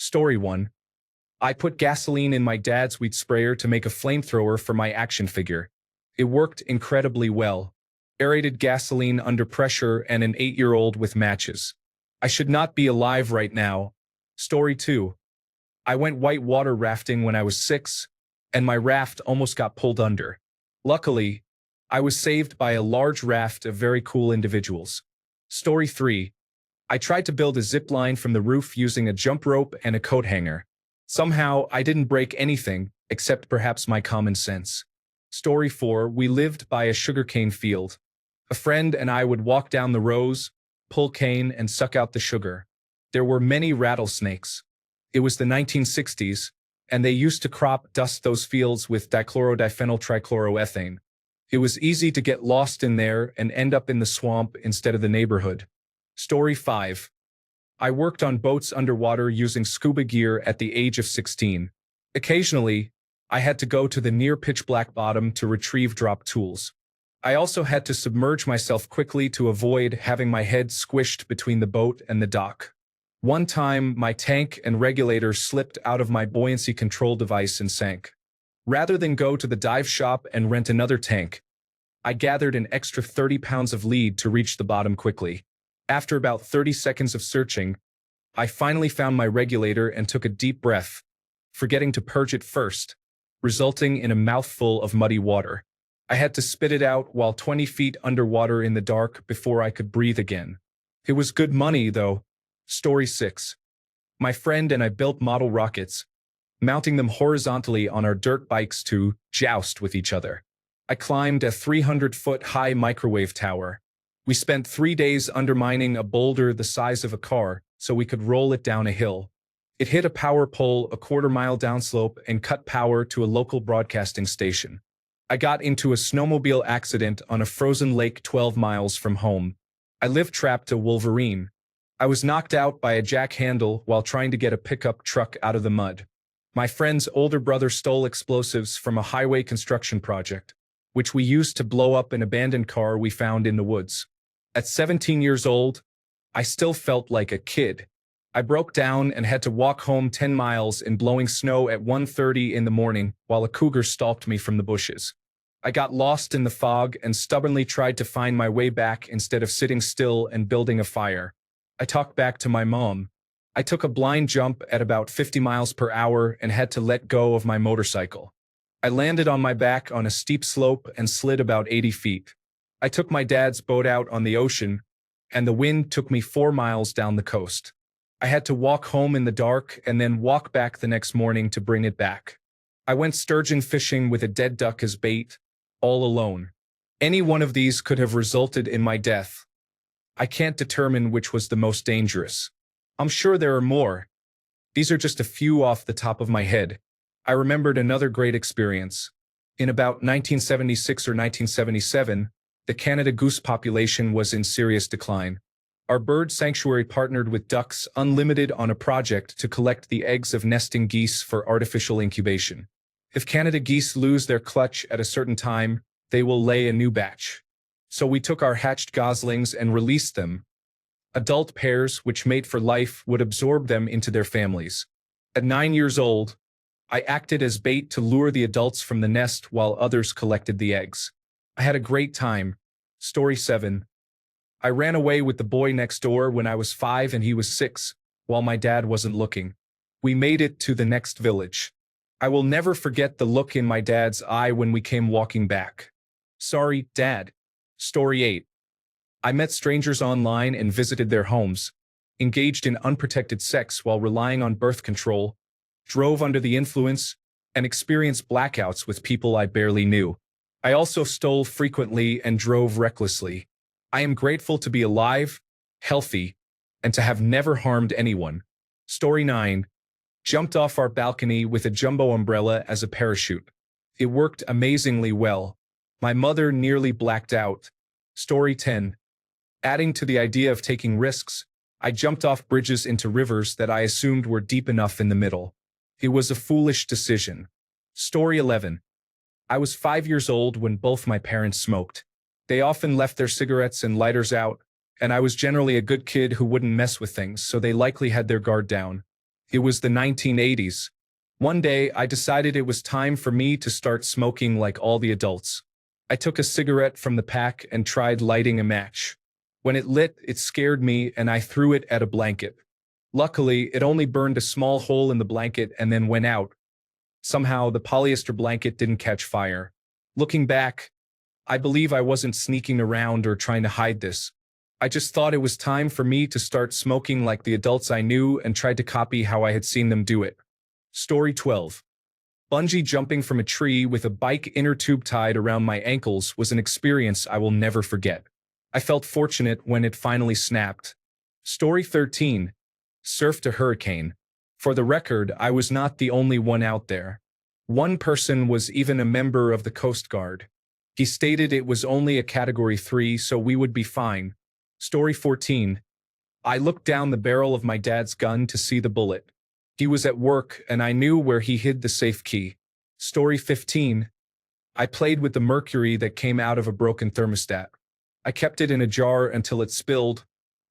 Story 1. I put gasoline in my dad's weed sprayer to make a flamethrower for my action figure. It worked incredibly well. Aerated gasoline under pressure and an 8-year-old with matches. I should not be alive right now. Story 2. I went whitewater rafting when I was 6, and my raft almost got pulled under. Luckily, I was saved by a large raft of very cool individuals. Story 3. I tried to build a zip line from the roof using a jump rope and a coat hanger. Somehow, I didn't break anything, except perhaps my common sense. Story 4. We lived by a sugarcane field. A friend and I would walk down the rows, pull cane, and suck out the sugar. There were many rattlesnakes. It was the 1960s, and they used to crop dust those fields with dichlorodiphenyltrichloroethane. It was easy to get lost in there and end up in the swamp instead of the neighborhood. Story 5. I worked on boats underwater using scuba gear at the age of 16. Occasionally, I had to go to the near pitch-black bottom to retrieve drop tools. I also had to submerge myself quickly to avoid having my head squished between the boat and the dock. One time, my tank and regulator slipped out of my buoyancy control device and sank. Rather than go to the dive shop and rent another tank, I gathered an extra 30 pounds of lead to reach the bottom quickly. After about 30 seconds of searching, I finally found my regulator and took a deep breath, forgetting to purge it first, resulting in a mouthful of muddy water. I had to spit it out while 20 feet underwater in the dark before I could breathe again. It was good money, though. Story 6. My friend and I built model rockets, mounting them horizontally on our dirt bikes to joust with each other. I climbed a 300-foot-high microwave tower. We spent 3 days undermining a boulder the size of a car so we could roll it down a hill. It hit a power pole a quarter-mile downslope and cut power to a local broadcasting station. I got into a snowmobile accident on a frozen lake 12 miles from home. I lived trapped a Wolverine. I was knocked out by a jack handle while trying to get a pickup truck out of the mud. My friend's older brother stole explosives from a highway construction project, which we used to blow up an abandoned car we found in the woods. At 17 years old, I still felt like a kid. I broke down and had to walk home 10 miles in blowing snow at 1:30 in the morning while a cougar stalked me from the bushes. I got lost in the fog and stubbornly tried to find my way back instead of sitting still and building a fire. I talked back to my mom. I took a blind jump at about 50 miles per hour and had to let go of my motorcycle. I landed on my back on a steep slope and slid about 80 feet. I took my dad's boat out on the ocean, and the wind took me 4 miles down the coast. I had to walk home in the dark and then walk back the next morning to bring it back. I went sturgeon fishing with a dead duck as bait, all alone. Any one of these could have resulted in my death. I can't determine which was the most dangerous. I'm sure there are more. These are just a few off the top of my head. I remembered another great experience. In about 1976 or 1977, the Canada goose population was in serious decline. Our bird sanctuary partnered with Ducks Unlimited on a project to collect the eggs of nesting geese for artificial incubation. If Canada geese lose their clutch at a certain time, they will lay a new batch. So we took our hatched goslings and released them. Adult pairs, which mate for life, would absorb them into their families. At 9 years old, I acted as bait to lure the adults from the nest while others collected the eggs. I had a great time. Story 7. I ran away with the boy next door when I was 5 and he was 6, while my dad wasn't looking. We made it to the next village. I will never forget the look in my dad's eye when we came walking back. Sorry, Dad. Story 8. I met strangers online and visited their homes, engaged in unprotected sex while relying on birth control, drove under the influence, and experienced blackouts with people I barely knew. I also stole frequently and drove recklessly. I am grateful to be alive, healthy, and to have never harmed anyone. Story 9. Jumped off our balcony with a jumbo umbrella as a parachute. It worked amazingly well. My mother nearly blacked out. Story 10. Adding to the idea of taking risks, I jumped off bridges into rivers that I assumed were deep enough in the middle. It was a foolish decision. Story 11. I was 5 years old when both my parents smoked. They often left their cigarettes and lighters out, and I was generally a good kid who wouldn't mess with things, so they likely had their guard down. It was the 1980s. One day, I decided it was time for me to start smoking like all the adults. I took a cigarette from the pack and tried lighting a match. When it lit, it scared me and I threw it at a blanket. Luckily, it only burned a small hole in the blanket and then went out. Somehow, the polyester blanket didn't catch fire. Looking back, I believe I wasn't sneaking around or trying to hide this. I just thought it was time for me to start smoking like the adults I knew and tried to copy how I had seen them do it. Story 12. Bungee jumping from a tree with a bike inner tube tied around my ankles was an experience I will never forget. I felt fortunate when it finally snapped. Story 13. Surfed a hurricane. For the record, I was not the only one out there. One person was even a member of the Coast Guard. He stated it was only a Category 3, so we would be fine. Story 14. I looked down the barrel of my dad's gun to see the bullet. He was at work, and I knew where he hid the safe key. Story 15. I played with the mercury that came out of a broken thermostat. I kept it in a jar until it spilled,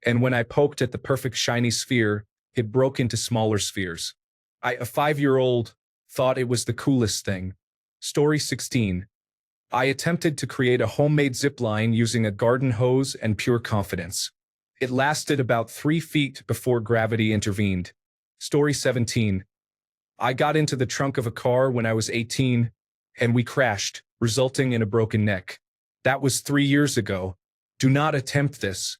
and when I poked at the perfect shiny sphere, it broke into smaller spheres. A 5-year-old, thought it was the coolest thing. Story 16. I attempted to create a homemade zipline using a garden hose and pure confidence. It lasted about 3 feet before gravity intervened. Story 17. I got into the trunk of a car when I was 18, and we crashed, resulting in a broken neck. That was 3 years ago. Do not attempt this.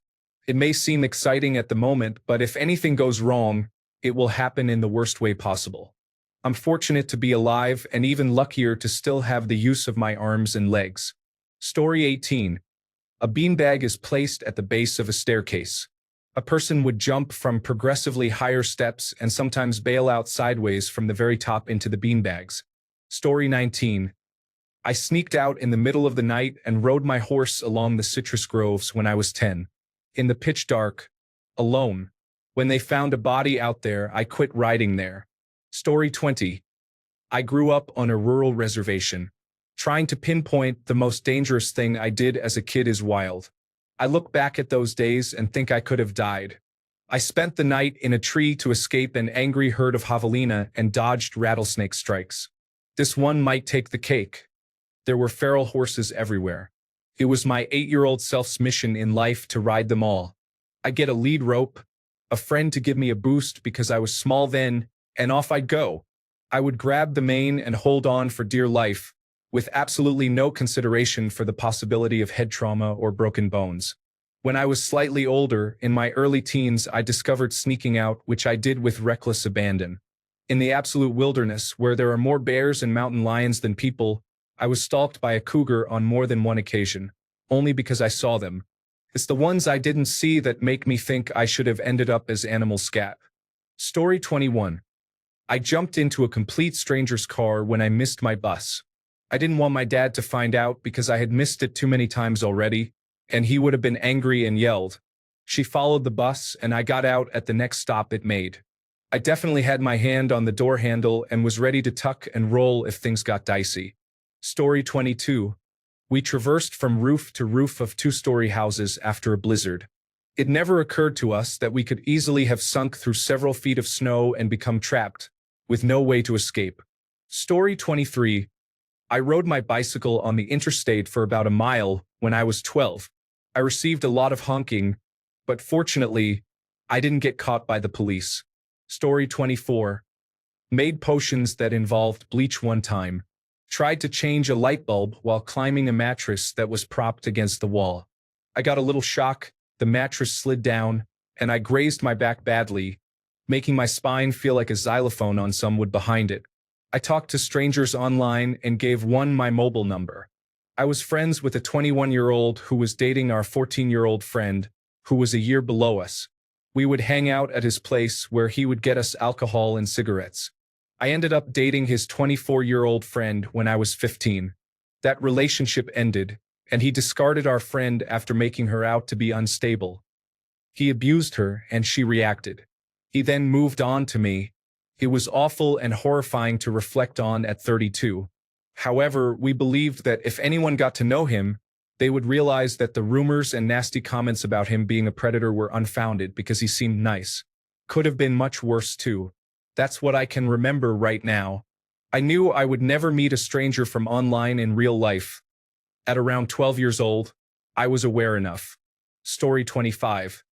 It may seem exciting at the moment, but if anything goes wrong, it will happen in the worst way possible. I'm fortunate to be alive and even luckier to still have the use of my arms and legs. Story 18. A beanbag is placed at the base of a staircase. A person would jump from progressively higher steps and sometimes bail out sideways from the very top into the beanbags. Story 19. I sneaked out in the middle of the night and rode my horse along the citrus groves when I was 10. In the pitch dark, alone. When they found a body out there, I quit riding there. Story 20. I grew up on a rural reservation. Trying to pinpoint the most dangerous thing I did as a kid is wild. I look back at those days and think I could have died. I spent the night in a tree to escape an angry herd of javelina and dodged rattlesnake strikes. This one might take the cake. There were feral horses everywhere. It was my 8-year-old self's mission in life to ride them all. I get a lead rope, a friend to give me a boost because I was small then, and off I'd go. I would grab the mane and hold on for dear life, with absolutely no consideration for the possibility of head trauma or broken bones. When I was slightly older, in my early teens, I discovered sneaking out, which I did with reckless abandon. In the absolute wilderness, where there are more bears and mountain lions than people, I was stalked by a cougar on more than one occasion, only because I saw them. It's the ones I didn't see that make me think I should have ended up as animal scat. Story 21. I jumped into a complete stranger's car when I missed my bus. I didn't want my dad to find out because I had missed it too many times already, and he would have been angry and yelled. She followed the bus, and I got out at the next stop it made. I definitely had my hand on the door handle and was ready to tuck and roll if things got dicey. Story 22. We traversed from roof to roof of 2-story houses after a blizzard. It never occurred to us that we could easily have sunk through several feet of snow and become trapped, with no way to escape. Story 23. I rode my bicycle on the interstate for about a mile when I was 12. I received a lot of honking, but fortunately, I didn't get caught by the police. Story 24. Made potions that involved bleach one time. Tried to change a light bulb while climbing a mattress that was propped against the wall. I got a little shock, the mattress slid down, and I grazed my back badly, making my spine feel like a xylophone on some wood behind it. I talked to strangers online and gave one my mobile number. I was friends with a 21-year-old who was dating our 14-year-old friend, who was a year below us. We would hang out at his place where he would get us alcohol and cigarettes. I ended up dating his 24-year-old friend when I was 15. That relationship ended, and he discarded our friend after making her out to be unstable. He abused her, and she reacted. He then moved on to me. It was awful and horrifying to reflect on at 32. However, we believed that if anyone got to know him, they would realize that the rumors and nasty comments about him being a predator were unfounded because he seemed nice. Could have been much worse too. That's what I can remember right now. I knew I would never meet a stranger from online in real life. At around 12 years old, I was aware enough. Story 25.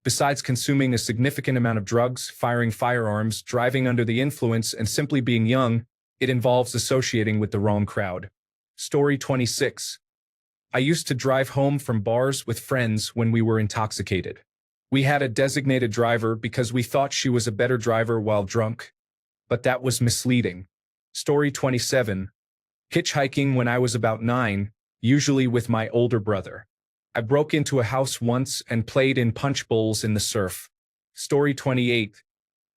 Besides consuming a significant amount of drugs, firing firearms, driving under the influence, and simply being young, it involves associating with the wrong crowd. Story 26. I used to drive home from bars with friends when we were intoxicated. We had a designated driver because we thought she was a better driver while drunk, but that was misleading. Story 27. Hitchhiking when I was about 9, usually with my older brother. I broke into a house once and played in punch bowls in the surf. Story 28.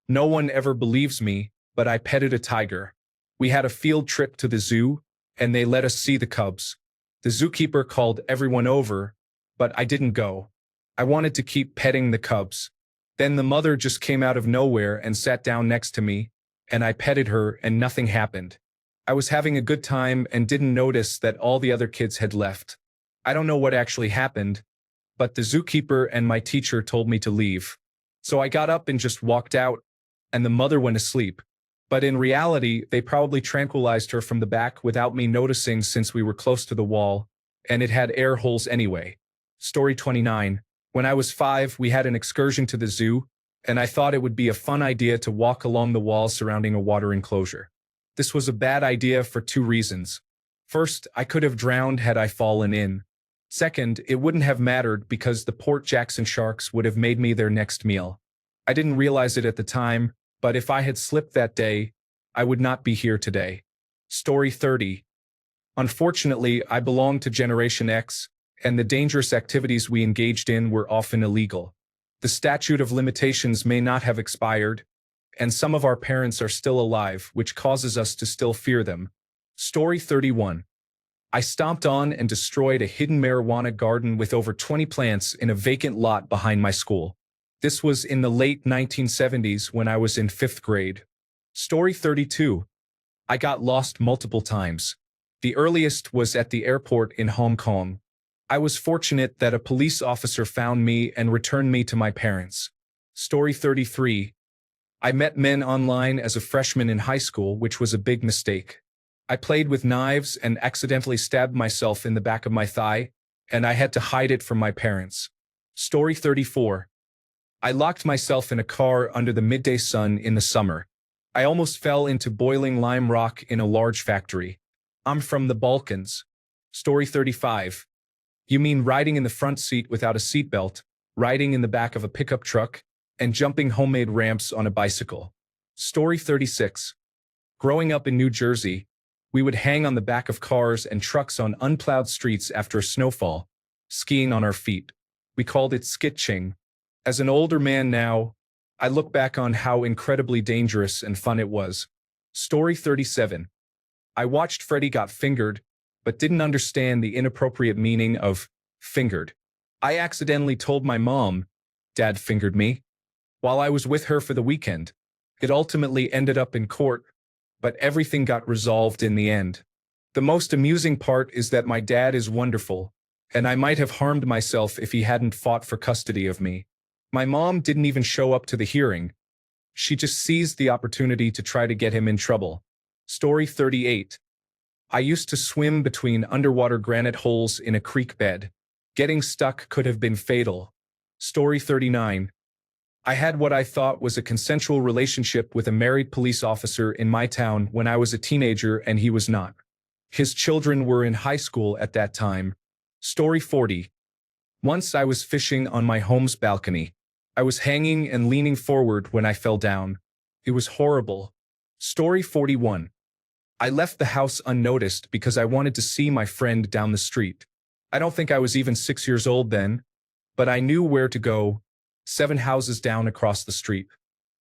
No one ever believes me, but I petted a tiger. We had a field trip to the zoo, and they let us see the cubs. The zookeeper called everyone over, but I didn't go. I wanted to keep petting the cubs. Then the mother just came out of nowhere and sat down next to me, and I petted her and nothing happened. I was having a good time and didn't notice that all the other kids had left. I don't know what actually happened, but the zookeeper and my teacher told me to leave. So I got up and just walked out, and the mother went asleep. But in reality, they probably tranquilized her from the back without me noticing since we were close to the wall, and it had air holes anyway. Story 29. When I was 5, we had an excursion to the zoo, and I thought it would be a fun idea to walk along the walls surrounding a water enclosure. This was a bad idea for 2 reasons. First, I could have drowned had I fallen in. Second, it wouldn't have mattered because the Port Jackson sharks would have made me their next meal. I didn't realize it at the time, but if I had slipped that day, I would not be here today. Story 30. Unfortunately, I belonged to Generation X, and the dangerous activities we engaged in were often illegal. The statute of limitations may not have expired, and some of our parents are still alive, which causes us to still fear them. Story 31. I stomped on and destroyed a hidden marijuana garden with over 20 plants in a vacant lot behind my school. This was in the late 1970s when I was in 5th grade. Story 32. I got lost multiple times. The earliest was at the airport in Hong Kong. I was fortunate that a police officer found me and returned me to my parents. Story 33. I met men online as a freshman in high school, which was a big mistake. I played with knives and accidentally stabbed myself in the back of my thigh, and I had to hide it from my parents. Story 34. I locked myself in a car under the midday sun in the summer. I almost fell into boiling lime rock in a large factory. I'm from the Balkans. Story 35. You mean riding in the front seat without a seatbelt, riding in the back of a pickup truck, and jumping homemade ramps on a bicycle. Story 36. Growing up in New Jersey, we would hang on the back of cars and trucks on unplowed streets after a snowfall, skiing on our feet. We called it skitching. As an older man now, I look back on how incredibly dangerous and fun it was. Story 37. I watched Freddie Got Fingered, but didn't understand the inappropriate meaning of fingered. I accidentally told my mom, Dad fingered me, while I was with her for the weekend. It ultimately ended up in court, but everything got resolved in the end. The most amusing part is that my dad is wonderful, and I might have harmed myself if he hadn't fought for custody of me. My mom didn't even show up to the hearing. She just seized the opportunity to try to get him in trouble. Story 38. I used to swim between underwater granite holes in a creek bed. Getting stuck could have been fatal. Story 39. I had what I thought was a consensual relationship with a married police officer in my town when I was a teenager and he was not. His children were in high school at that time. Story 40. Once I was fishing on my home's balcony. I was hanging and leaning forward when I fell down. It was horrible. Story 41. I left the house unnoticed because I wanted to see my friend down the street. I don't think I was even 6 years old then, but I knew where to go. 7 houses down across the street.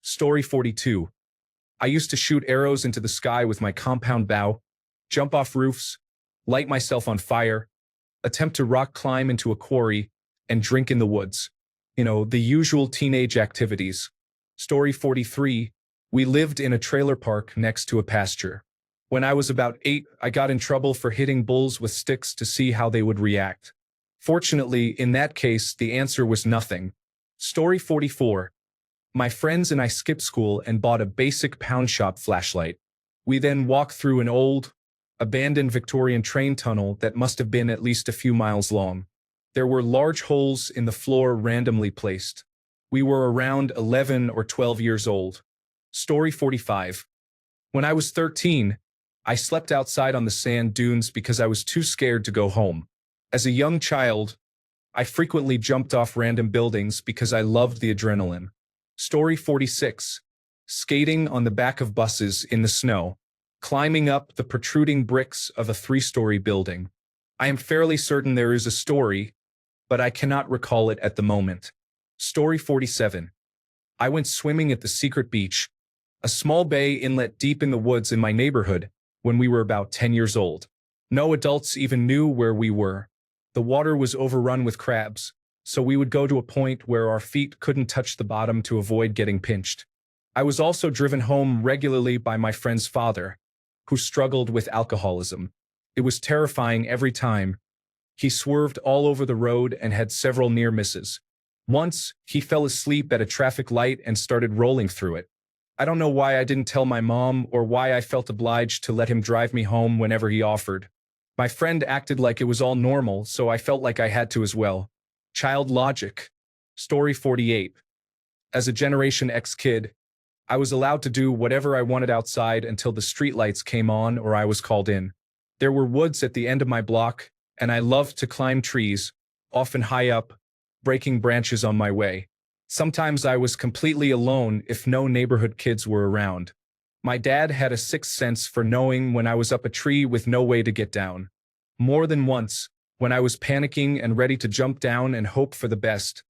Story 42. I used to shoot arrows into the sky with my compound bow, jump off roofs, light myself on fire, attempt to rock climb into a quarry, and drink in the woods. The usual teenage activities. Story 43. We lived in a trailer park next to a pasture. When I was about 8, I got in trouble for hitting bulls with sticks to see how they would react. Fortunately, in that case, the answer was nothing. Story 44. My friends and I skipped school and bought a basic pound shop flashlight. We then walked through an old, abandoned Victorian train tunnel that must have been at least a few miles long. There were large holes in the floor randomly placed. We were around 11 or 12 years old. Story 45. When I was 13, I slept outside on the sand dunes because I was too scared to go home. As a young child, I frequently jumped off random buildings because I loved the adrenaline. Story 46. Skating on the back of buses in the snow. Climbing up the protruding bricks of a 3-story building. I am fairly certain there is a story, but I cannot recall it at the moment. Story 47. I went swimming at the secret beach, a small bay inlet deep in the woods in my neighborhood, when we were about 10 years old. No adults even knew where we were. The water was overrun with crabs, so we would go to a point where our feet couldn't touch the bottom to avoid getting pinched. I was also driven home regularly by my friend's father, who struggled with alcoholism. It was terrifying every time. He swerved all over the road and had several near misses. Once, he fell asleep at a traffic light and started rolling through it. I don't know why I didn't tell my mom or why I felt obliged to let him drive me home whenever he offered. My friend acted like it was all normal, so I felt like I had to as well. Child logic. Story 48. As a Generation X kid, I was allowed to do whatever I wanted outside until the streetlights came on or I was called in. There were woods at the end of my block, and I loved to climb trees, often high up, breaking branches on my way. Sometimes I was completely alone if no neighborhood kids were around. My dad had a sixth sense for knowing when I was up a tree with no way to get down. More than once, when I was panicking and ready to jump down and hope for the best,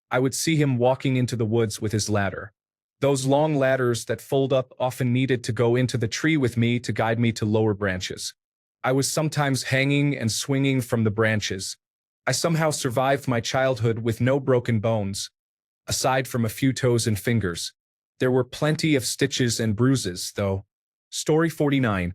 I would see him walking into the woods with his ladder. Those long ladders that fold up often needed to go into the tree with me to guide me to lower branches. I was sometimes hanging and swinging from the branches. I somehow survived my childhood with no broken bones, aside from a few toes and fingers. There were plenty of stitches and bruises, though. Story 49.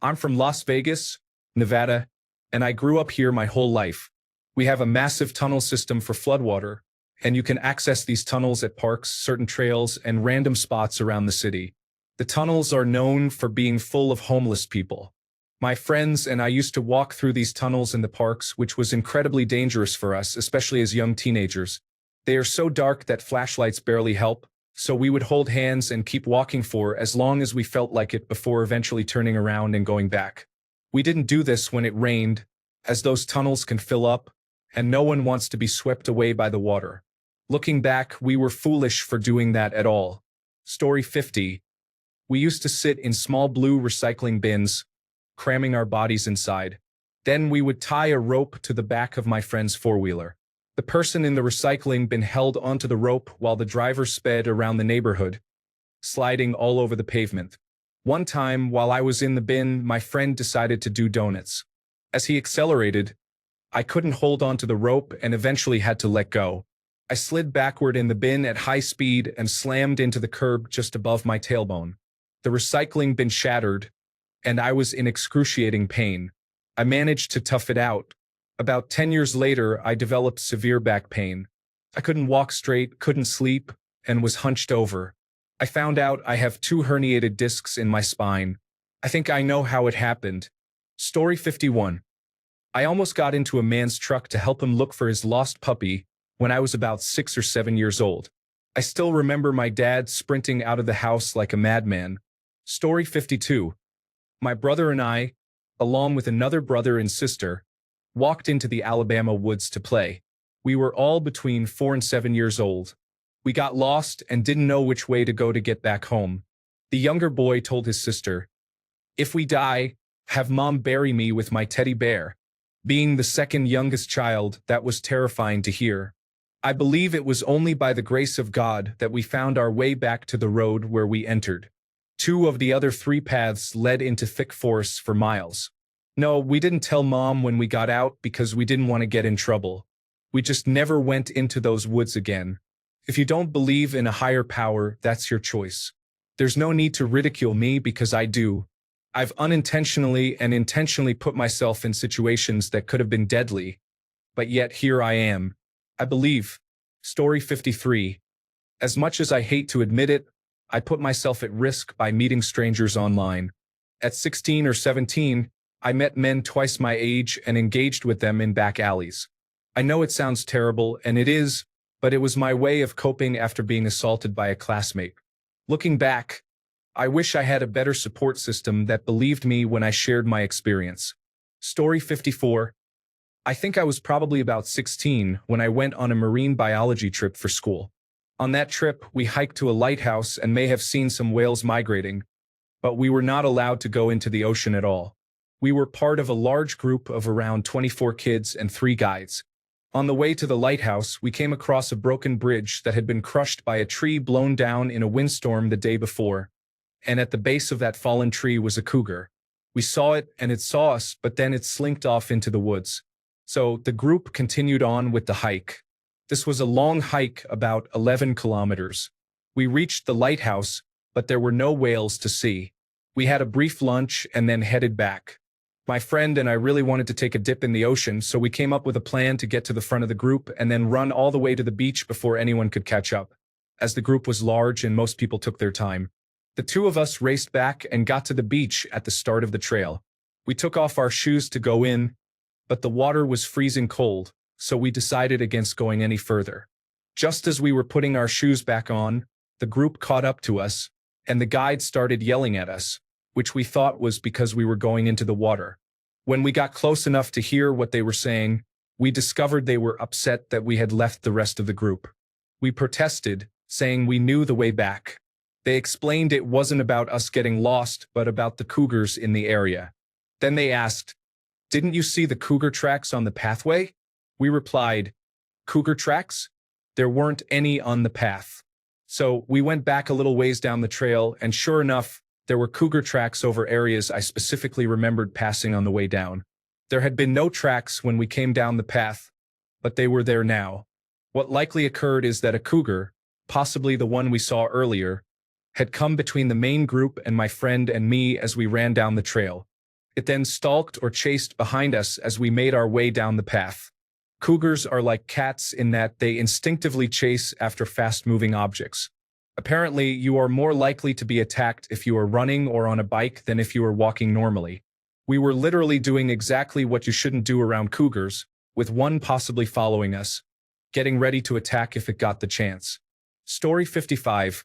I'm from Las Vegas, Nevada, and I grew up here my whole life. We have a massive tunnel system for floodwater, and you can access these tunnels at parks, certain trails, and random spots around the city. The tunnels are known for being full of homeless people. My friends and I used to walk through these tunnels in the parks, which was incredibly dangerous for us, especially as young teenagers. They are so dark that flashlights barely help, so we would hold hands and keep walking for as long as we felt like it before eventually turning around and going back. We didn't do this when it rained, as those tunnels can fill up, and no one wants to be swept away by the water. Looking back, we were foolish for doing that at all. Story 50. We used to sit in small blue recycling bins, cramming our bodies inside. Then we would tie a rope to the back of my friend's four-wheeler. The person in the recycling bin held onto the rope while the driver sped around the neighborhood, sliding all over the pavement. One time, while I was in the bin, my friend decided to do donuts. As he accelerated, I couldn't hold onto the rope and eventually had to let go. I slid backward in the bin at high speed and slammed into the curb just above my tailbone. The recycling bin shattered, and I was in excruciating pain. I managed to tough it out. About 10 years later, I developed severe back pain. I couldn't walk straight, couldn't sleep, and was hunched over. I found out I have 2 herniated discs in my spine. I think I know how it happened. Story 51. I almost got into a man's truck to help him look for his lost puppy when I was about 6 or 7 years old. I still remember my dad sprinting out of the house like a madman. Story 52. My brother and I, along with another brother and sister, walked into the Alabama woods to play. We were all between 4 and 7 years old. We got lost and didn't know which way to go to get back home. The younger boy told his sister, "If we die, have Mom bury me with my teddy bear." Being the second youngest child, that was terrifying to hear. I believe it was only by the grace of God that we found our way back to the road where we entered. 2 of the other 3 paths led into thick forests for miles. No, we didn't tell Mom when we got out because we didn't want to get in trouble. We just never went into those woods again. If you don't believe in a higher power, that's your choice. There's no need to ridicule me because I do. I've unintentionally and intentionally put myself in situations that could have been deadly. But yet here I am. I believe. Story 53. As much as I hate to admit it, I put myself at risk by meeting strangers online. At 16 or 17, I met men twice my age and engaged with them in back alleys. I know it sounds terrible, and it is, but it was my way of coping after being assaulted by a classmate. Looking back, I wish I had a better support system that believed me when I shared my experience. Story 54. I think I was probably about 16 when I went on a marine biology trip for school. On that trip, we hiked to a lighthouse and may have seen some whales migrating, but we were not allowed to go into the ocean at all. We were part of a large group of around 24 kids and 3 guides. On the way to the lighthouse, we came across a broken bridge that had been crushed by a tree blown down in a windstorm the day before, and at the base of that fallen tree was a cougar. We saw it and it saw us, but then it slinked off into the woods. So the group continued on with the hike. This was a long hike, about 11 kilometers. We reached the lighthouse, but there were no whales to see. We had a brief lunch and then headed back. My friend and I really wanted to take a dip in the ocean, so we came up with a plan to get to the front of the group and then run all the way to the beach before anyone could catch up. As the group was large and most people took their time, the 2 of us raced back and got to the beach at the start of the trail. We took off our shoes to go in, but the water was freezing cold, so we decided against going any further. Just as we were putting our shoes back on, the group caught up to us, and the guide started yelling at us, which we thought was because we were going into the water. When we got close enough to hear what they were saying, we discovered they were upset that we had left the rest of the group. We protested, saying we knew the way back. They explained it wasn't about us getting lost, but about the cougars in the area. Then they asked, "Didn't you see the cougar tracks on the pathway?" We replied, "Cougar tracks? There weren't any on the path." So we went back a little ways down the trail, and sure enough, there were cougar tracks over areas I specifically remembered passing on the way down. There had been no tracks when we came down the path, but they were there now. What likely occurred is that a cougar, possibly the one we saw earlier, had come between the main group and my friend and me as we ran down the trail. It then stalked or chased behind us as we made our way down the path. Cougars are like cats in that they instinctively chase after fast-moving objects. Apparently, you are more likely to be attacked if you are running or on a bike than if you are walking normally. We were literally doing exactly what you shouldn't do around cougars, with one possibly following us, getting ready to attack if it got the chance. Story 55.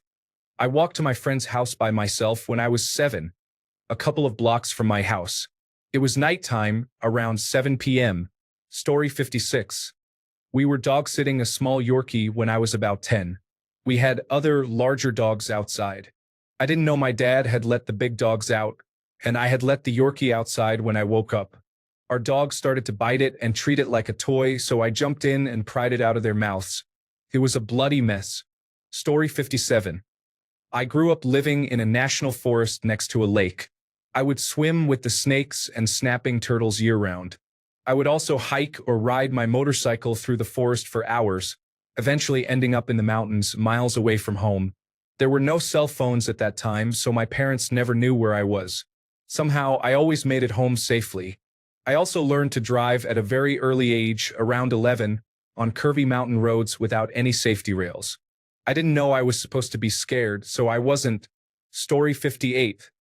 I walked to my friend's house by myself when I was 7, a couple of blocks from my house. It was nighttime, around 7 p.m. Story 56. We were dog-sitting a small Yorkie when I was about 10. We had other, larger dogs outside. I didn't know my dad had let the big dogs out, and I had let the Yorkie outside when I woke up. Our dog started to bite it and treat it like a toy, so I jumped in and pried it out of their mouths. It was a bloody mess. Story 57. I grew up living in a national forest next to a lake. I would swim with the snakes and snapping turtles year-round. I would also hike or ride my motorcycle through the forest for hours, eventually ending up in the mountains miles away from home. There were no cell phones at that time, so my parents never knew where I was. Somehow, I always made it home safely. I also learned to drive at a very early age, around 11, on curvy mountain roads without any safety rails. I didn't know I was supposed to be scared, so I wasn't. Story 58.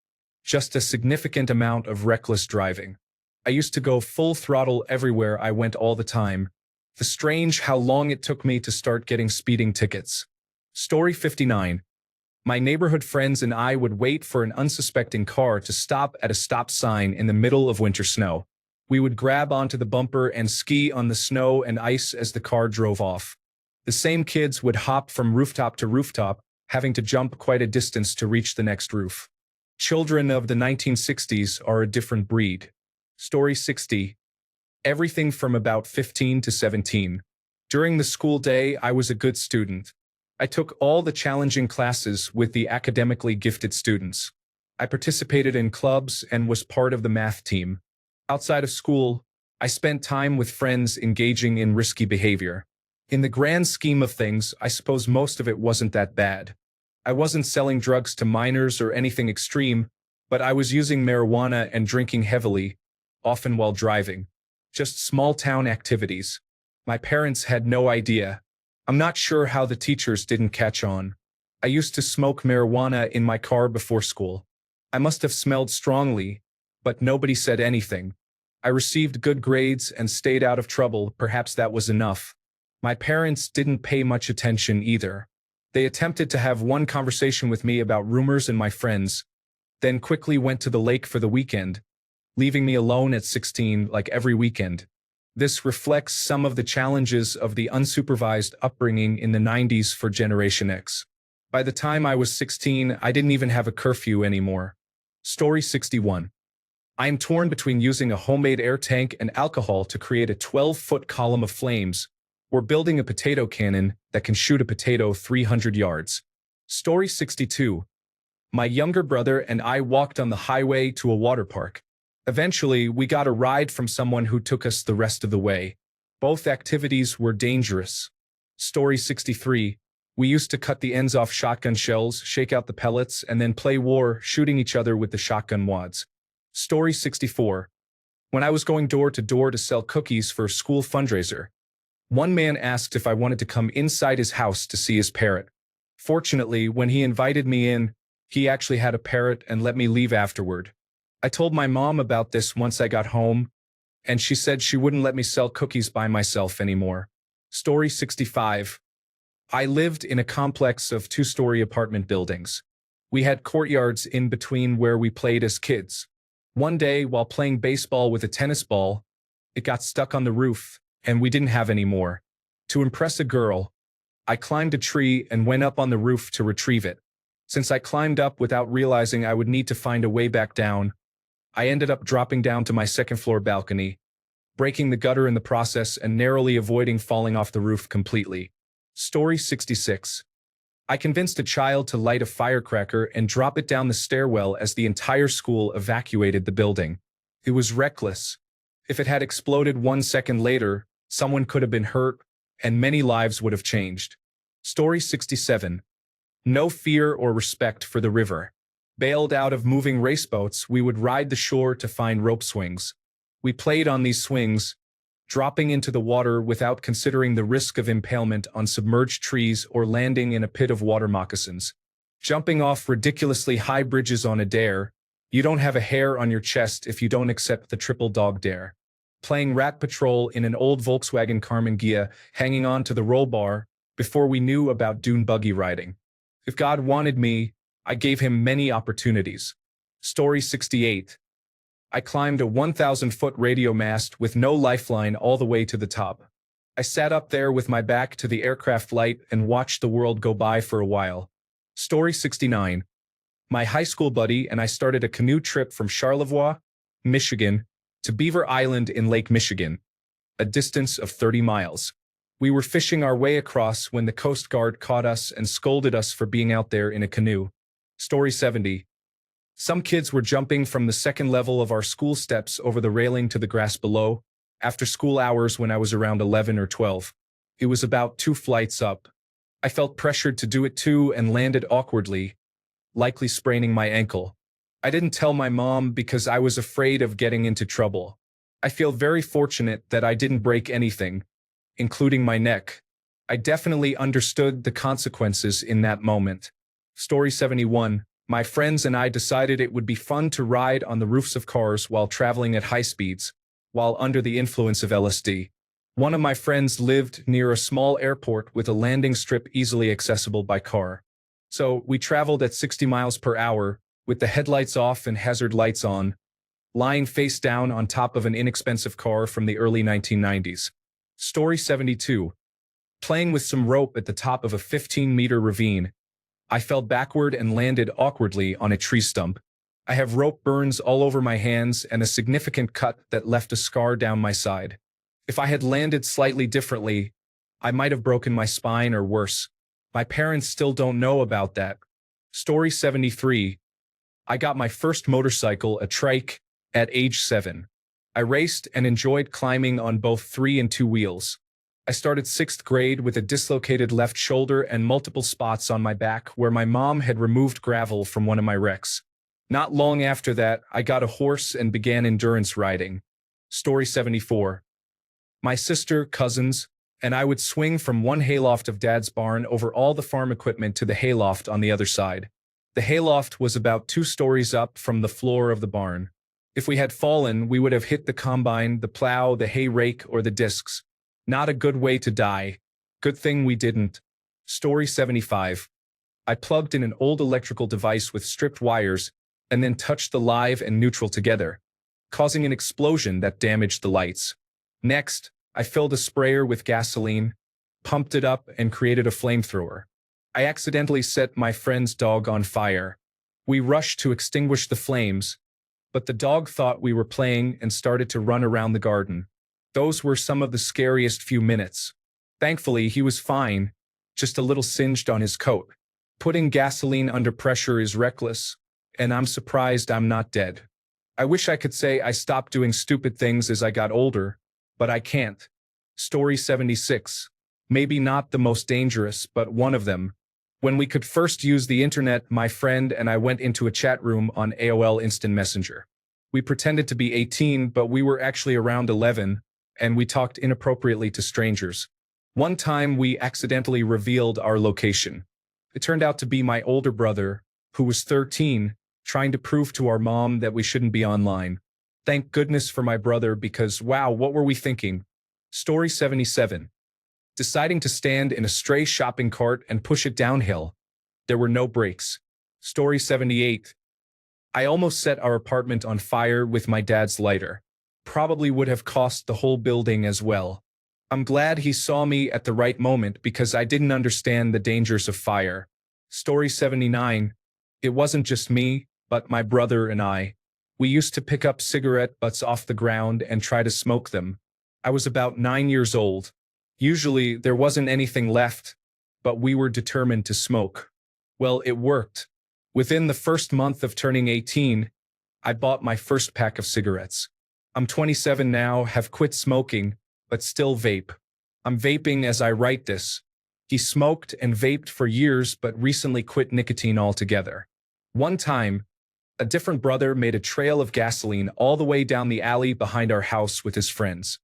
Just a significant amount of reckless driving. I used to go full throttle everywhere I went all the time. The strange how long it took me to start getting speeding tickets. Story 59. My neighborhood friends and I would wait for an unsuspecting car to stop at a stop sign in the middle of winter snow. We would grab onto the bumper and ski on the snow and ice as the car drove off. The same kids would hop from rooftop to rooftop, having to jump quite a distance to reach the next roof. Children of the 1960s are a different breed. Story 60. Everything from about 15 to 17. During the school day, I was a good student. I took all the challenging classes with the academically gifted students. I participated in clubs and was part of the math team. Outside of school, I spent time with friends engaging in risky behavior. In the grand scheme of things, I suppose most of it wasn't that bad. I wasn't selling drugs to minors or anything extreme, but I was using marijuana and drinking heavily, often while driving. Just small-town activities. My parents had no idea. I'm not sure how the teachers didn't catch on. I used to smoke marijuana in my car before school. I must have smelled strongly, but nobody said anything. I received good grades and stayed out of trouble, perhaps that was enough. My parents didn't pay much attention either. They attempted to have one conversation with me about rumors and my friends, then quickly went to the lake for the weekend, leaving me alone at 16 like every weekend. This reflects some of the challenges of the unsupervised upbringing in the 90s for Generation X. By the time I was 16, I didn't even have a curfew anymore. Story 61. I am torn between using a homemade air tank and alcohol to create a 12-foot column of flames, or building a potato cannon that can shoot a potato 300 yards. Story 62. My younger brother and I walked on the highway to a water park. Eventually, we got a ride from someone who took us the rest of the way. Both activities were dangerous. Story 63. We used to cut the ends off shotgun shells, shake out the pellets, and then play war, shooting each other with the shotgun wads. Story 64. When I was going door to door to sell cookies for a school fundraiser, one man asked if I wanted to come inside his house to see his parrot. Fortunately, when he invited me in, he actually had a parrot and let me leave afterward. I told my mom about this once I got home, and she said she wouldn't let me sell cookies by myself anymore. Story 65. I lived in a complex of two-story apartment buildings. We had courtyards in between where we played as kids. One day, while playing baseball with a tennis ball, it got stuck on the roof, and we didn't have any more. To impress a girl, I climbed a tree and went up on the roof to retrieve it. Since I climbed up without realizing I would need to find a way back down, I ended up dropping down to my second-floor balcony, breaking the gutter in the process and narrowly avoiding falling off the roof completely. Story 66. I convinced a child to light a firecracker and drop it down the stairwell as the entire school evacuated the building. It was reckless. If it had exploded 1 second later, someone could have been hurt, and many lives would have changed. Story 67. No fear or respect for the river. Bailed out of moving raceboats, we would ride the shore to find rope swings. We played on these swings, dropping into the water without considering the risk of impalement on submerged trees or landing in a pit of water moccasins. Jumping off ridiculously high bridges on a dare, you don't have a hair on your chest if you don't accept the triple dog dare. Playing Rat Patrol in an old Volkswagen Karmann Ghia, hanging on to the roll bar before we knew about dune buggy riding. If God wanted me, I gave him many opportunities. Story 68. I climbed a 1,000-foot radio mast with no lifeline all the way to the top. I sat up there with my back to the aircraft light and watched the world go by for a while. Story 69. My high school buddy and I started a canoe trip from Charlevoix, Michigan, to Beaver Island in Lake Michigan, a distance of 30 miles. We were fishing our way across when the Coast Guard caught us and scolded us for being out there in a canoe. Story 70. Some kids were jumping from the second level of our school steps over the railing to the grass below, after school hours when I was around 11 or 12. It was about 2 flights up. I felt pressured to do it too and landed awkwardly, likely spraining my ankle. I didn't tell my mom because I was afraid of getting into trouble. I feel very fortunate that I didn't break anything, including my neck. I definitely understood the consequences in that moment. Story 71. My friends and I decided it would be fun to ride on the roofs of cars while traveling at high speeds, while under the influence of LSD. One of my friends lived near a small airport with a landing strip easily accessible by car. So we traveled at 60 miles per hour, with the headlights off and hazard lights on, lying face down on top of an inexpensive car from the early 1990s. Story 72. Playing with some rope at the top of a 15-meter ravine, I fell backward and landed awkwardly on a tree stump. I have rope burns all over my hands and a significant cut that left a scar down my side. If I had landed slightly differently, I might have broken my spine or worse. My parents still don't know about that. Story 73. I got my first motorcycle, a trike, at age 7. I raced and enjoyed climbing on both 3 and 2 wheels. I started 6th grade with a dislocated left shoulder and multiple spots on my back where my mom had removed gravel from one of my wrecks. Not long after that, I got a horse and began endurance riding. Story 74. My sister, cousins, and I would swing from one hayloft of Dad's barn over all the farm equipment to the hayloft on the other side. The hayloft was about 2 stories up from the floor of the barn. If we had fallen, we would have hit the combine, the plow, the hay rake, or the discs. Not a good way to die. Good thing we didn't. Story 75. I plugged in an old electrical device with stripped wires and then touched the live and neutral together, causing an explosion that damaged the lights. Next, I filled a sprayer with gasoline, pumped it up, and created a flamethrower. I accidentally set my friend's dog on fire. We rushed to extinguish the flames, but the dog thought we were playing and started to run around the garden. Those were some of the scariest few minutes. Thankfully, he was fine, just a little singed on his coat. Putting gasoline under pressure is reckless, and I'm surprised I'm not dead. I wish I could say I stopped doing stupid things as I got older, but I can't. Story 76. Maybe not the most dangerous, but one of them. When we could first use the internet, my friend and I went into a chat room on AOL Instant Messenger. We pretended to be 18, but we were actually around 11, and we talked inappropriately to strangers. One time, we accidentally revealed our location. It turned out to be my older brother, who was 13, trying to prove to our mom that we shouldn't be online. Thank goodness for my brother because, wow, what were we thinking? Story 77. Deciding to stand in a stray shopping cart and push it downhill. There were no brakes. Story 78. I almost set our apartment on fire with my dad's lighter. Probably would have cost the whole building as well. I'm glad he saw me at the right moment because I didn't understand the dangers of fire. Story 79. It wasn't just me, but my brother and I. We used to pick up cigarette butts off the ground and try to smoke them. I was about 9 years old. Usually, there wasn't anything left, but we were determined to smoke. Well, it worked. Within the first month of turning 18, I bought my first pack of cigarettes. I'm 27 now, have quit smoking, but still vape. I'm vaping as I write this. He smoked and vaped for years, but recently quit nicotine altogether. One time, a different brother made a trail of gasoline all the way down the alley behind our house with his friends.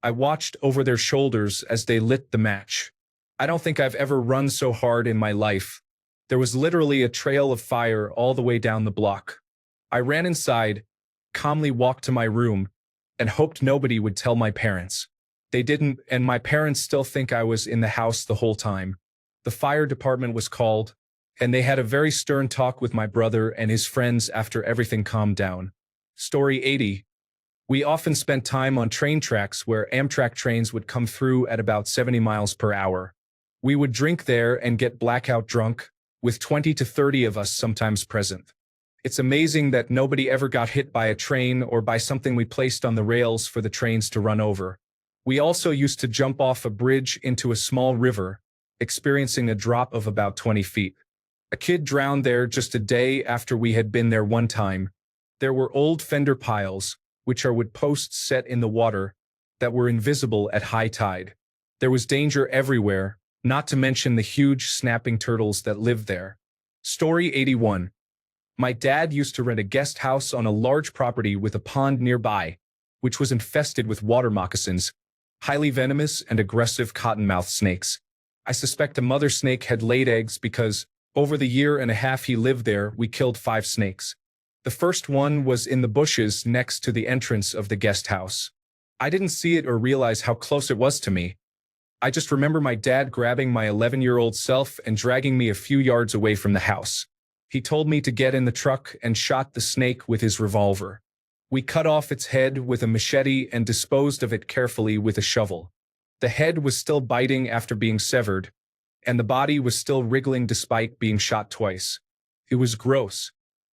I watched over their shoulders as they lit the match. I don't think I've ever run so hard in my life. There was literally a trail of fire all the way down the block. I ran inside, calmly walked to my room, and hoped nobody would tell my parents. They didn't, and my parents still think I was in the house the whole time. The fire department was called, and they had a very stern talk with my brother and his friends after everything calmed down. Story 80. We often spent time on train tracks where Amtrak trains would come through at about 70 miles per hour. We would drink there and get blackout drunk, with 20 to 30 of us sometimes present. It's amazing that nobody ever got hit by a train or by something we placed on the rails for the trains to run over. We also used to jump off a bridge into a small river, experiencing a drop of about 20 feet. A kid drowned there just a day after we had been there one time. There were old fender piles, which are wood posts set in the water, that were invisible at high tide. There was danger everywhere, not to mention the huge snapping turtles that lived there. Story 81. My dad used to rent a guest house on a large property with a pond nearby, which was infested with water moccasins, highly venomous and aggressive cottonmouth snakes. I suspect a mother snake had laid eggs because, over the year and a half he lived there, we killed 5 snakes. The first one was in the bushes next to the entrance of the guest house. I didn't see it or realize how close it was to me. I just remember my dad grabbing my 11-year-old self and dragging me a few yards away from the house. He told me to get in the truck and shot the snake with his revolver. We cut off its head with a machete and disposed of it carefully with a shovel. The head was still biting after being severed, and the body was still wriggling despite being shot twice. It was gross.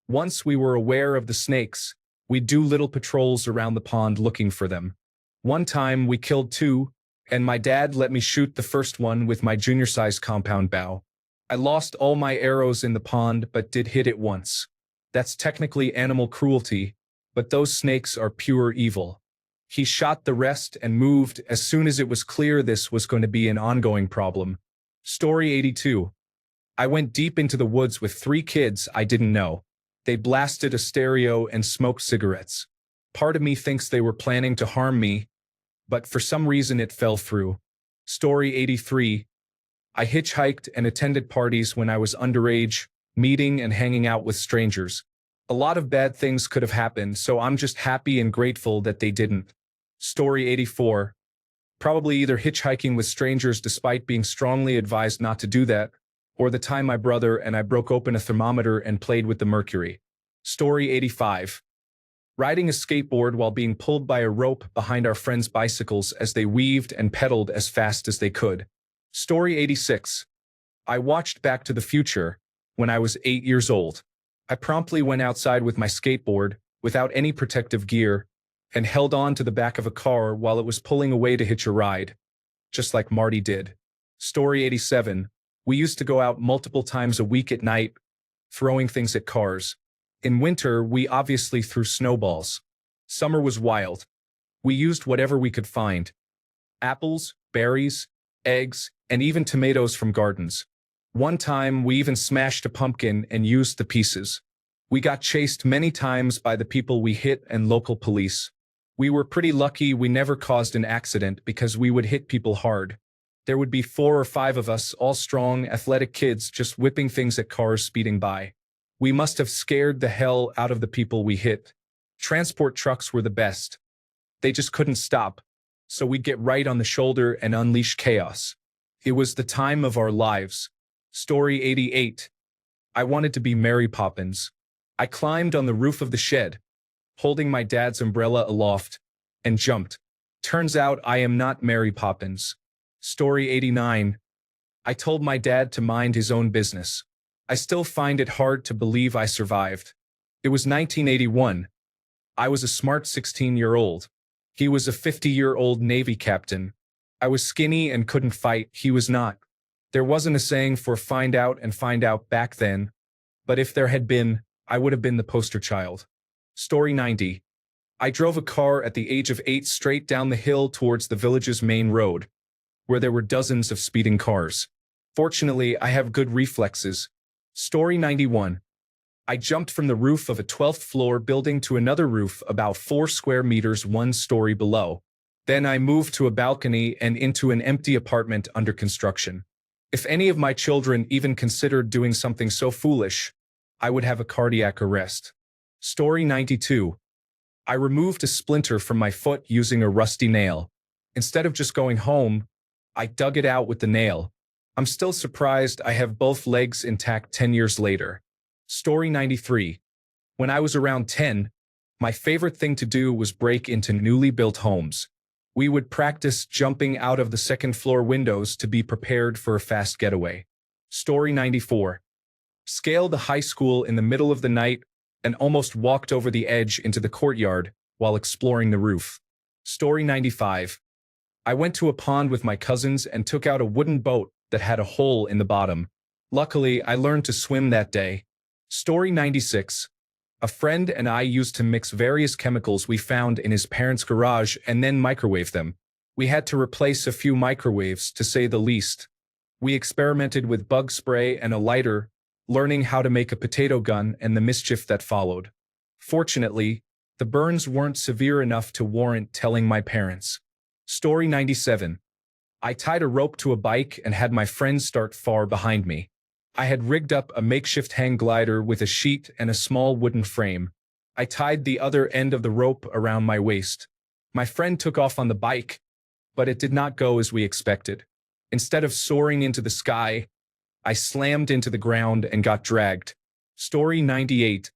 Once we were aware of the snakes, we'd do little patrols around the pond looking for them. One time we killed 2, and my dad let me shoot the first one with my junior-sized compound bow. I lost all my arrows in the pond but did hit it once. That's technically animal cruelty, but those snakes are pure evil. He shot the rest and moved as soon as it was clear this was going to be an ongoing problem. Story 82. I went deep into the woods with 3 kids I didn't know. They blasted a stereo and smoked cigarettes. Part of me thinks they were planning to harm me, but for some reason it fell through. Story 83. I hitchhiked and attended parties when I was underage, meeting and hanging out with strangers. A lot of bad things could have happened, so I'm just happy and grateful that they didn't. Story 84. Probably either hitchhiking with strangers despite being strongly advised not to do that, or the time my brother and I broke open a thermometer and played with the mercury. Story 85. Riding a skateboard while being pulled by a rope behind our friends' bicycles as they weaved and pedaled as fast as they could. Story 86. I watched Back to the Future when I was 8 years old. I promptly went outside with my skateboard, without any protective gear, and held on to the back of a car while it was pulling away to hitch a ride, just like Marty did. Story 87. We used to go out multiple times a week at night, throwing things at cars. In winter, we obviously threw snowballs. Summer was wild. We used whatever we could find. Apples, berries, eggs, and even tomatoes from gardens. One time, we even smashed a pumpkin and used the pieces. We got chased many times by the people we hit and local police. We were pretty lucky we never caused an accident because we would hit people hard. There would be 4 or 5 of us, all strong, athletic kids, just whipping things at cars speeding by. We must have scared the hell out of the people we hit. Transport trucks were the best. They just couldn't stop, so we'd get right on the shoulder and unleash chaos. It was the time of our lives. Story 88. I wanted to be Mary Poppins. I climbed on the roof of the shed, holding my dad's umbrella aloft, and jumped. Turns out I am not Mary Poppins. Story 89. I told my dad to mind his own business. I still find it hard to believe I survived. It was 1981. I was a smart 16-year-old. He was a 50-year-old Navy captain. I was skinny and couldn't fight. He was not. There wasn't a saying for find out and find out back then, but if there had been, I would have been the poster child. Story 90. I drove a car at the age of 8 straight down the hill towards the village's main road, where there were dozens of speeding cars. Fortunately, I have good reflexes. Story 91. I jumped from the roof of a 12th floor building to another roof about 4 square meters 1 story below. Then I moved to a balcony and into an empty apartment under construction. If any of my children even considered doing something so foolish, I would have a cardiac arrest. Story 92. I removed a splinter from my foot using a rusty nail. Instead of just going home, I dug it out with the nail. I'm still surprised I have both legs intact 10 years later. Story 93. When I was around 10, my favorite thing to do was break into newly built homes. We would practice jumping out of the second-floor windows to be prepared for a fast getaway. Story 94. Scaled the high school in the middle of the night and almost walked over the edge into the courtyard while exploring the roof. Story 95. I went to a pond with my cousins and took out a wooden boat that had a hole in the bottom. Luckily, I learned to swim that day. Story 96. A friend and I used to mix various chemicals we found in his parents' garage and then microwave them. We had to replace a few microwaves, to say the least. We experimented with bug spray and a lighter, learning how to make a potato gun and the mischief that followed. Fortunately, the burns weren't severe enough to warrant telling my parents. Story 97. I tied a rope to a bike and had my friends start far behind me. I had rigged up a makeshift hang glider with a sheet and a small wooden frame. I tied the other end of the rope around my waist. My friend took off on the bike, but it did not go as we expected. Instead of soaring into the sky, I slammed into the ground and got dragged. Story 98.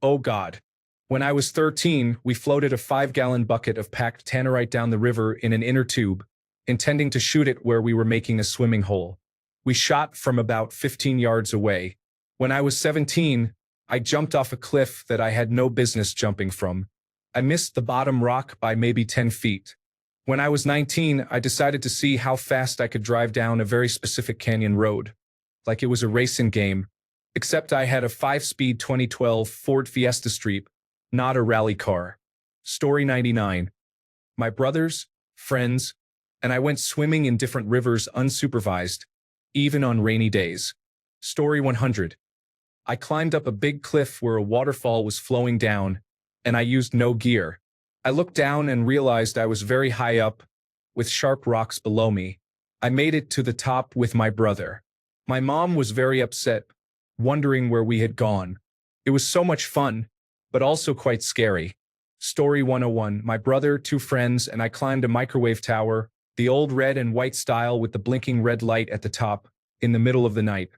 Oh God. When I was 13, we floated a 5-gallon bucket of packed tannerite down the river in an inner tube, intending to shoot it where we were making a swimming hole. We shot from about 15 yards away. When I was 17, I jumped off a cliff that I had no business jumping from. I missed the bottom rock by maybe 10 feet. When I was 19, I decided to see how fast I could drive down a very specific canyon road. Like it was a racing game, except I had a 5-speed 2012 Ford Fiesta Street, not a rally car. Story 99. My brothers, friends, and I went swimming in different rivers unsupervised, even on rainy days. Story 100. I climbed up a big cliff where a waterfall was flowing down, and I used no gear. I looked down and realized I was very high up, with sharp rocks below me. I made it to the top with my brother. My mom was very upset, wondering where we had gone. It was so much fun, but also quite scary. Story 101. My brother, two friends, and I climbed a microwave tower, the old red and white style with the blinking red light at the top, in the middle of the night.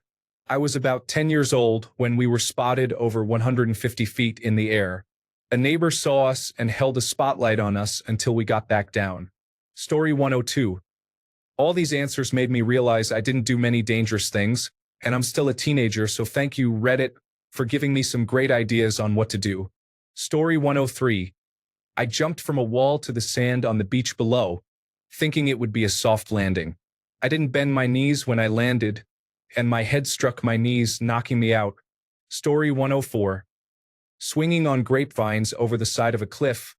I was about 10 years old when we were spotted over 150 feet in the air. A neighbor saw us and held a spotlight on us until we got back down. Story 102. All these answers made me realize I didn't do many dangerous things, and I'm still a teenager, so thank you, Reddit, for giving me some great ideas on what to do. Story 103. I jumped from a wall to the sand on the beach below, thinking it would be a soft landing. I didn't bend my knees when I landed, and my head struck my knees, knocking me out. Story 104. Swinging on grapevines over the side of a cliff,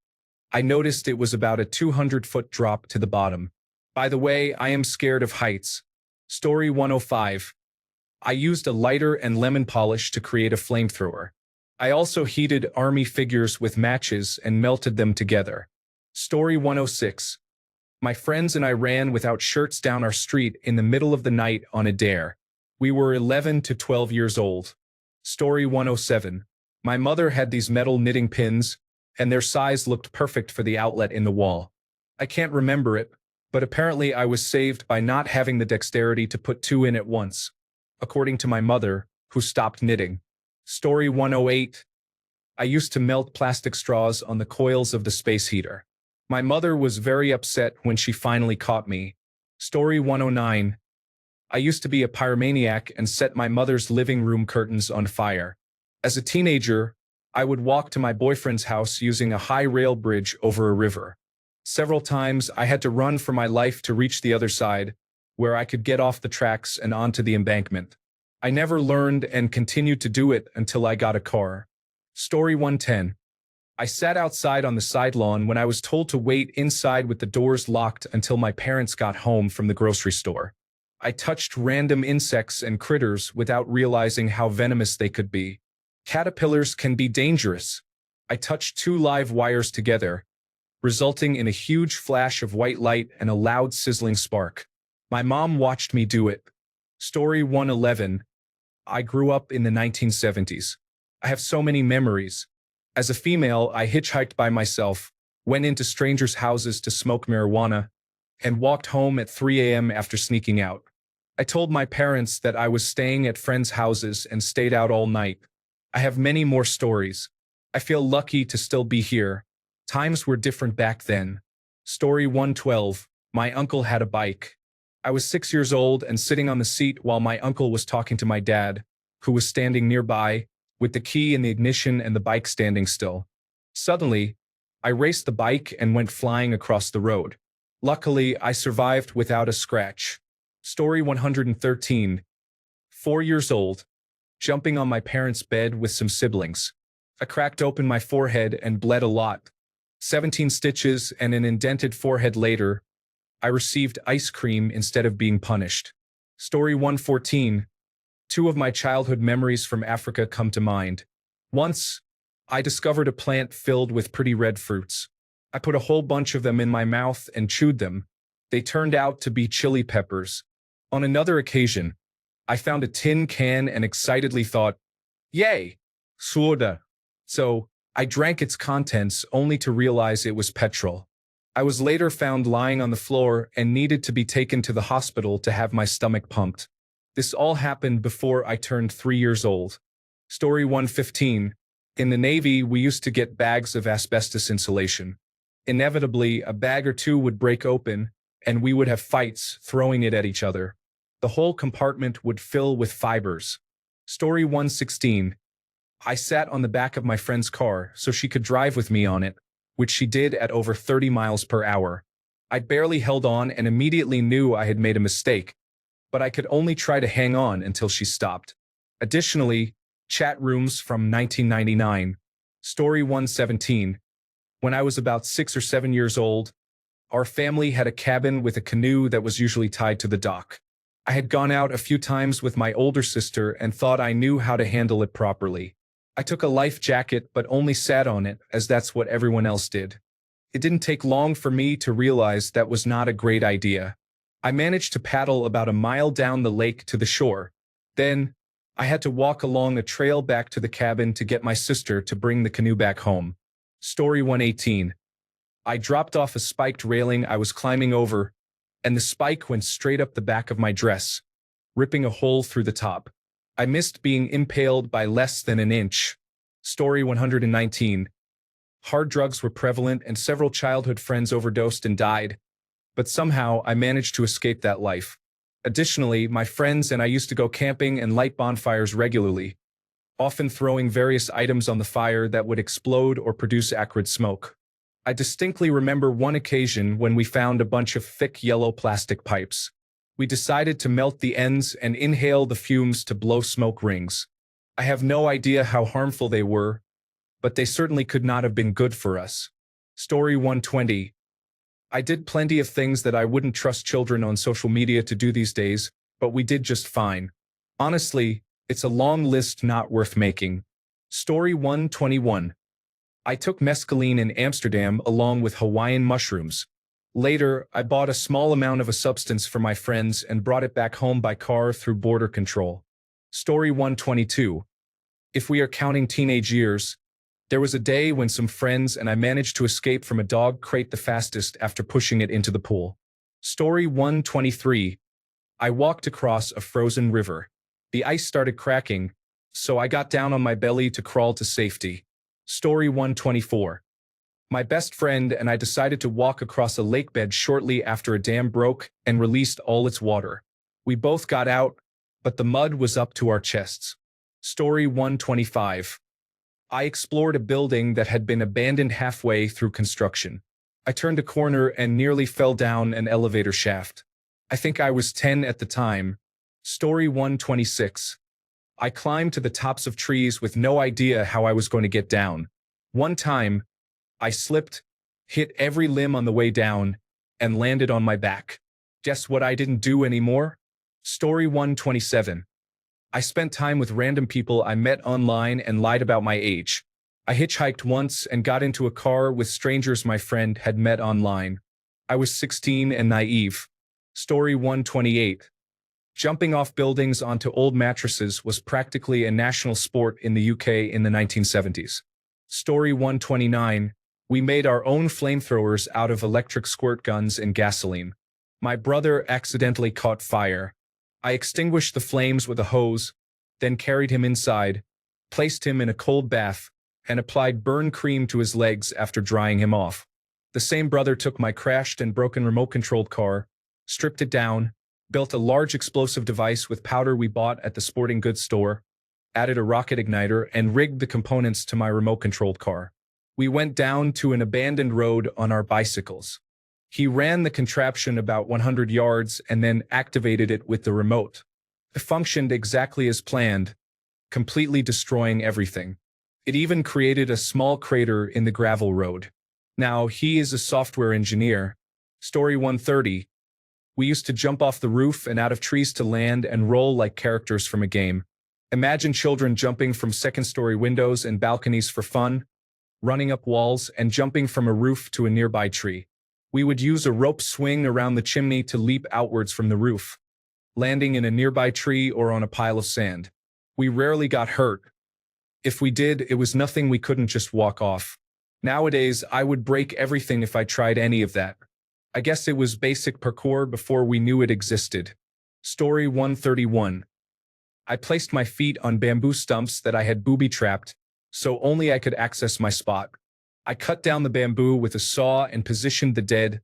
I noticed it was about a 200-foot drop to the bottom. By the way, I am scared of heights. Story 105. I used a lighter and lemon polish to create a flamethrower. I also heated army figures with matches and melted them together. Story 106. My friends and I ran without shirts down our street in the middle of the night on a dare. We were 11 to 12 years old. Story 107. My mother had these metal knitting pins, and their size looked perfect for the outlet in the wall. I can't remember it, but apparently I was saved by not having the dexterity to put two in at once, according to my mother, who stopped knitting. Story 108. I used to melt plastic straws on the coils of the space heater. My mother was very upset when she finally caught me. Story 109. I used to be a pyromaniac and set my mother's living room curtains on fire. As a teenager, I would walk to my boyfriend's house using a high rail bridge over a river. Several times I had to run for my life to reach the other side, where I could get off the tracks and onto the embankment. I never learned and continued to do it until I got a car. Story 110. I sat outside on the side lawn when I was told to wait inside with the doors locked until my parents got home from the grocery store. I touched random insects and critters without realizing how venomous they could be. Caterpillars can be dangerous. I touched two live wires together, resulting in a huge flash of white light and a loud sizzling spark. My mom watched me do it. Story 111. I grew up in the 1970s. I have so many memories. As a female, I hitchhiked by myself, went into strangers' houses to smoke marijuana, and walked home at 3 a.m. after sneaking out. I told my parents that I was staying at friends' houses and stayed out all night. I have many more stories. I feel lucky to still be here. Times were different back then. Story 112. My uncle had a bike. I was 6 years old and sitting on the seat while my uncle was talking to my dad, who was standing nearby, with the key in the ignition and the bike standing still. Suddenly, I raced the bike and went flying across the road. Luckily, I survived without a scratch. Story 113. 4 years old. Jumping on my parents' bed with some siblings. I cracked open my forehead and bled a lot. 17 stitches and an indented forehead later, I received ice cream instead of being punished. Story 114. Two of my childhood memories from Africa come to mind. Once, I discovered a plant filled with pretty red fruits. I put a whole bunch of them in my mouth and chewed them. They turned out to be chili peppers. On another occasion, I found a tin can and excitedly thought, "Yay, soda." So, I drank its contents only to realize it was petrol. I was later found lying on the floor and needed to be taken to the hospital to have my stomach pumped. This all happened before I turned 3 years old. Story 115. In the Navy, we used to get bags of asbestos insulation. Inevitably, a bag or two would break open, and we would have fights, throwing it at each other. The whole compartment would fill with fibers. Story 116. I sat on the back of my friend's car so she could drive with me on it, which she did at over 30 miles per hour. I barely held on and immediately knew I had made a mistake, but I could only try to hang on until she stopped. Additionally, chat rooms from 1999. Story 117. When I was about 6 or 7 years old, our family had a cabin with a canoe that was usually tied to the dock. I had gone out a few times with my older sister and thought I knew how to handle it properly. I took a life jacket but only sat on it as that's what everyone else did. It didn't take long for me to realize that was not a great idea. I managed to paddle about a mile down the lake to the shore. Then, I had to walk along a trail back to the cabin to get my sister to bring the canoe back home. Story 118. I dropped off a spiked railing I was climbing over, and the spike went straight up the back of my dress, ripping a hole through the top. I missed being impaled by less than an inch. Story 119. Hard drugs were prevalent and several childhood friends overdosed and died, but somehow I managed to escape that life. Additionally, my friends and I used to go camping and light bonfires regularly, often throwing various items on the fire that would explode or produce acrid smoke. I distinctly remember one occasion when we found a bunch of thick yellow plastic pipes. We decided to melt the ends and inhale the fumes to blow smoke rings. I have no idea how harmful they were, but they certainly could not have been good for us. Story 120. I did plenty of things that I wouldn't trust children on social media to do these days, but we did just fine. Honestly, it's a long list not worth making. Story 121. I took mescaline in Amsterdam along with Hawaiian mushrooms. Later, I bought a small amount of a substance for my friends and brought it back home by car through border control. Story 122. If we are counting teenage years, there was a day when some friends and I managed to escape from a dog crate the fastest after pushing it into the pool. Story 123. I walked across a frozen river. The ice started cracking, so I got down on my belly to crawl to safety. Story 124. My best friend and I decided to walk across a lake bed shortly after a dam broke and released all its water. We both got out, but the mud was up to our chests. Story 125. I explored a building that had been abandoned halfway through construction. I turned a corner and nearly fell down an elevator shaft. I think I was 10 at the time. Story 126. I climbed to the tops of trees with no idea how I was going to get down. One time, I slipped, hit every limb on the way down, and landed on my back. Guess what I didn't do anymore? Story 127. I spent time with random people I met online and lied about my age. I hitchhiked once and got into a car with strangers my friend had met online. I was 16 and naive. Story 128. Jumping off buildings onto old mattresses was practically a national sport in the UK in the 1970s. Story 129. We made our own flamethrowers out of electric squirt guns and gasoline. My brother accidentally caught fire. I extinguished the flames with a hose, then carried him inside, placed him in a cold bath, and applied burn cream to his legs after drying him off. The same brother took my crashed and broken remote-controlled car, stripped it down, built a large explosive device with powder we bought at the sporting goods store, added a rocket igniter, and rigged the components to my remote-controlled car. We went down to an abandoned road on our bicycles. He ran the contraption about 100 yards and then activated it with the remote. It functioned exactly as planned, completely destroying everything. It even created a small crater in the gravel road. Now, he is a software engineer. Story 130. We used to jump off the roof and out of trees to land and roll like characters from a game. Imagine children jumping from second-story windows and balconies for fun, running up walls and jumping from a roof to a nearby tree. We would use a rope swing around the chimney to leap outwards from the roof, landing in a nearby tree or on a pile of sand. We rarely got hurt. If we did, it was nothing we couldn't just walk off. Nowadays, I would break everything if I tried any of that. I guess it was basic parkour before we knew it existed. Story 131. I placed my feet on bamboo stumps that I had booby-trapped, so only I could access my spot. I cut down the bamboo with a saw and positioned the dead,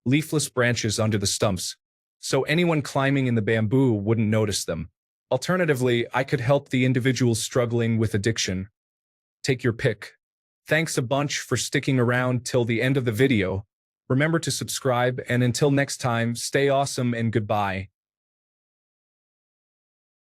leafless branches under the stumps, so anyone climbing in the bamboo wouldn't notice them. Alternatively, I could help the individuals struggling with addiction. Take your pick. Thanks a bunch for sticking around till the end of the video. Remember to subscribe, and until next time, stay awesome and goodbye.